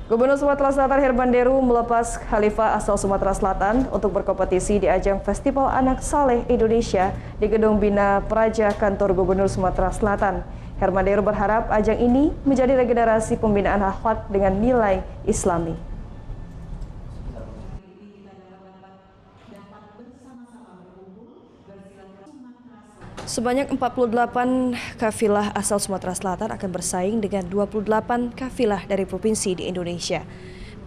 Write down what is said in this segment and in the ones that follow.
Gubernur Sumatera Selatan Herman Deru melepas Khalifah asal Sumatera Selatan untuk berkompetisi di ajang Festival Anak Saleh Indonesia di Gedung Bina Praja Kantor Gubernur Sumatera Selatan. Herman Deru berharap ajang ini menjadi regenerasi pembinaan akhlak dengan nilai Islami. Sebanyak 48 kafilah asal Sumatera Selatan akan bersaing dengan 28 kafilah dari provinsi di Indonesia.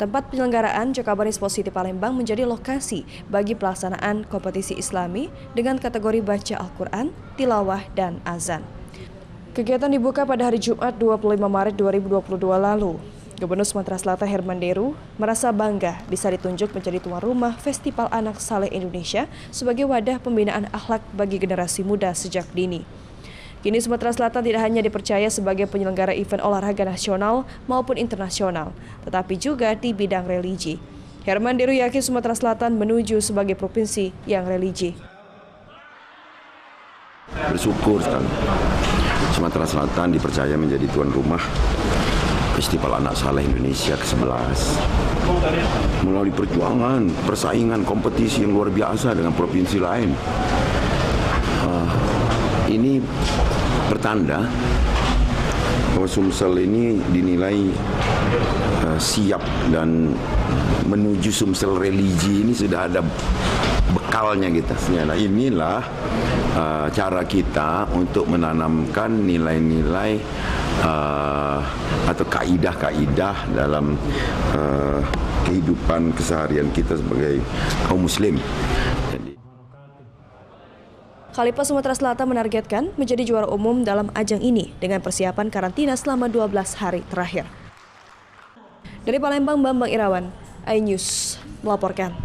Tempat penyelenggaraan Jakabaris Expo Palembang menjadi lokasi bagi pelaksanaan kompetisi Islami dengan kategori baca Al-Quran, tilawah, dan azan. Kegiatan dibuka pada hari Jumat 25 Maret 2022 lalu. Gubernur Sumatera Selatan Herman Deru merasa bangga bisa ditunjuk menjadi tuan rumah Festival Anak Saleh Indonesia sebagai wadah pembinaan akhlak bagi generasi muda sejak dini. Kini Sumatera Selatan tidak hanya dipercaya sebagai penyelenggara event olahraga nasional maupun internasional, tetapi juga di bidang religi. Herman Deru yakin Sumatera Selatan menuju sebagai provinsi yang religi. Bersyukur sekali Sumatera Selatan dipercaya menjadi tuan rumah Festival Anak Saleh Indonesia ke-11. Melalui perjuangan, persaingan, kompetisi yang luar biasa dengan provinsi lain. Ini pertanda bahwa Sumsel ini dinilai siap dan menuju Sumsel religi ini sudah ada bekalnya gitu. Nah, inilah cara kita untuk menanamkan nilai-nilai atau kaidah-kaidah dalam kehidupan keseharian kita sebagai kaum muslim. Khalifah Sumatera Selatan menargetkan menjadi juara umum dalam ajang ini dengan persiapan karantina selama 12 hari terakhir. Dari Palembang, Bambang Irawan, iNews melaporkan.